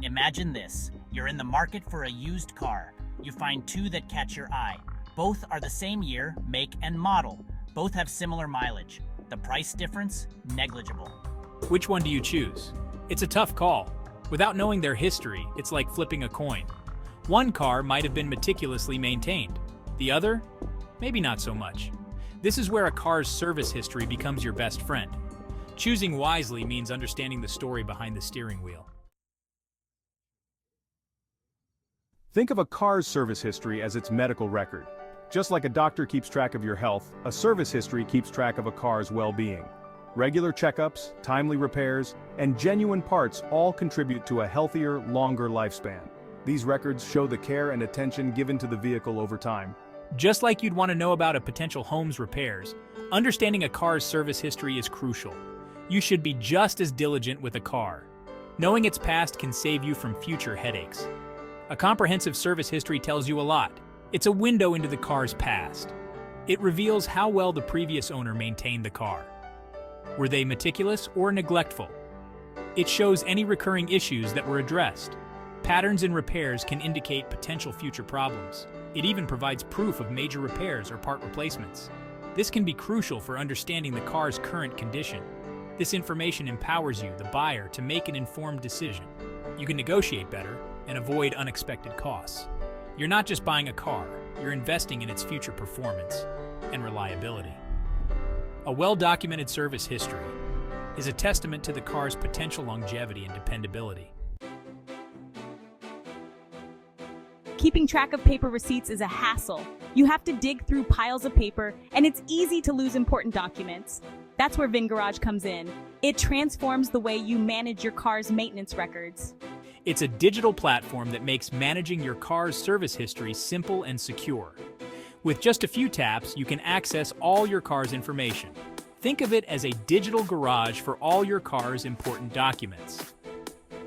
Imagine this. You're in the market for a used car. You find two that catch your eye. Both are the same year, make, and model. Both have similar mileage. The price difference? Negligible. Which one do you choose? It's a tough call. Without knowing their history, it's like flipping a coin. One car might have been meticulously maintained. The other? Maybe not so much. This is where a car's service history becomes your best friend. Choosing wisely means understanding the story behind the steering wheel. Think of a car's service history as its medical record. Just like a doctor keeps track of your health, a service history keeps track of a car's well-being. Regular checkups, timely repairs, and genuine parts all contribute to a healthier, longer lifespan. These records show the care and attention given to the vehicle over time. Just like you'd want to know about a potential home's repairs, understanding a car's service history is crucial. You should be just as diligent with a car. Knowing its past can save you from future headaches. A comprehensive service history tells you a lot. It's a window into the car's past. It reveals how well the previous owner maintained the car. Were they meticulous or neglectful? It shows any recurring issues that were addressed. Patterns in repairs can indicate potential future problems. It even provides proof of major repairs or part replacements. This can be crucial for understanding the car's current condition. This information empowers you, the buyer, to make an informed decision. You can negotiate better and avoid unexpected costs. You're not just buying a car, you're investing in its future performance and reliability. A well-documented service history is a testament to the car's potential longevity and dependability. Keeping track of paper receipts is a hassle. You have to dig through piles of paper, and it's easy to lose important documents. That's where VinGarage comes in. It transforms the way you manage your car's maintenance records. It's a digital platform that makes managing your car's service history simple and secure. With just a few taps, you can access all your car's information. Think of it as a digital garage for all your car's important documents.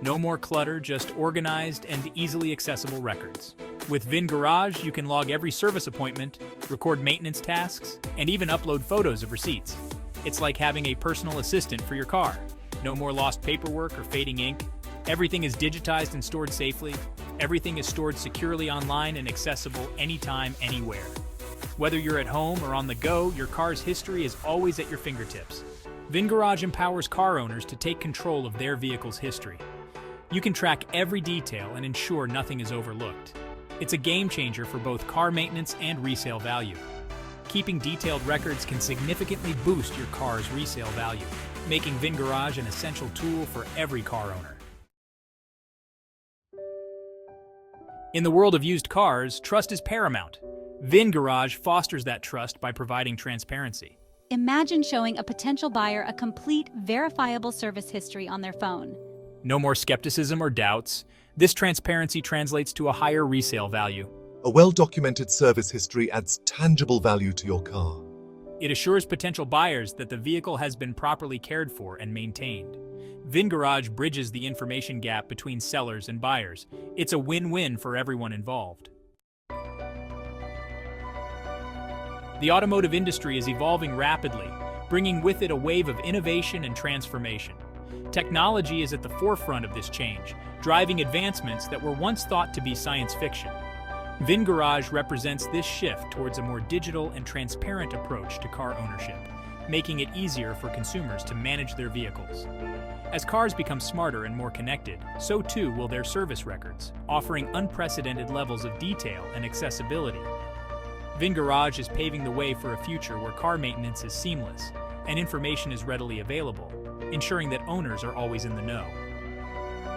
No more clutter, just organized and easily accessible records. With VinGarage, you can log every service appointment, record maintenance tasks, and even upload photos of receipts. It's like having a personal assistant for your car. No more lost paperwork or fading ink. Everything is digitized and stored safely. Everything is stored securely online and accessible anytime, anywhere. Whether you're at home or on the go, your car's history is always at your fingertips. VinGarage empowers car owners to take control of their vehicle's history. You can track every detail and ensure nothing is overlooked. It's a game changer for both car maintenance and resale value. Keeping detailed records can significantly boost your car's resale value, making VinGarage an essential tool for every car owner. In the world of used cars, trust is paramount. VinGarage fosters that trust by providing transparency. Imagine showing a potential buyer a complete, verifiable service history on their phone. No more skepticism or doubts. This transparency translates to a higher resale value. A well-documented service history adds tangible value to your car. It assures potential buyers that the vehicle has been properly cared for and maintained. VinGarage bridges the information gap between sellers and buyers. It's a win-win for everyone involved. The automotive industry is evolving rapidly, bringing with it a wave of innovation and transformation. Technology is at the forefront of this change, driving advancements that were once thought to be science fiction. VinGarage represents this shift towards a more digital and transparent approach to car ownership, making it easier for consumers to manage their vehicles. As cars become smarter and more connected, so too will their service records, offering unprecedented levels of detail and accessibility. VinGarage is paving the way for a future where car maintenance is seamless and information is readily available, ensuring that owners are always in the know.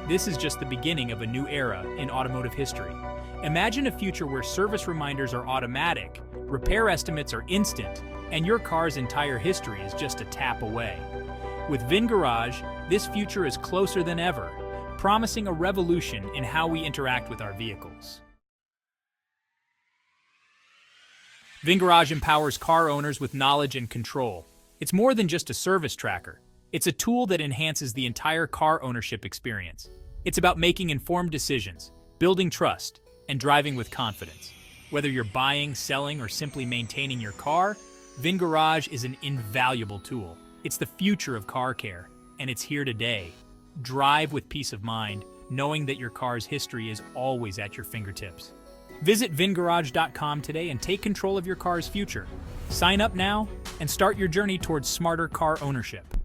This is just the beginning of a new era in automotive history. Imagine a future where service reminders are automatic, repair estimates are instant, and your car's entire history is just a tap away. With VinGarage, this future is closer than ever, promising a revolution in how we interact with our vehicles. VinGarage empowers car owners with knowledge and control. It's more than just a service tracker. It's a tool that enhances the entire car ownership experience. It's about making informed decisions, building trust, and driving with confidence. Whether you're buying, selling, or simply maintaining your car, VinGarage is an invaluable tool. It's the future of car care, and it's here today. Drive with peace of mind, knowing that your car's history is always at your fingertips. Visit vingarage.com today and take control of your car's future. Sign up now and start your journey towards smarter car ownership.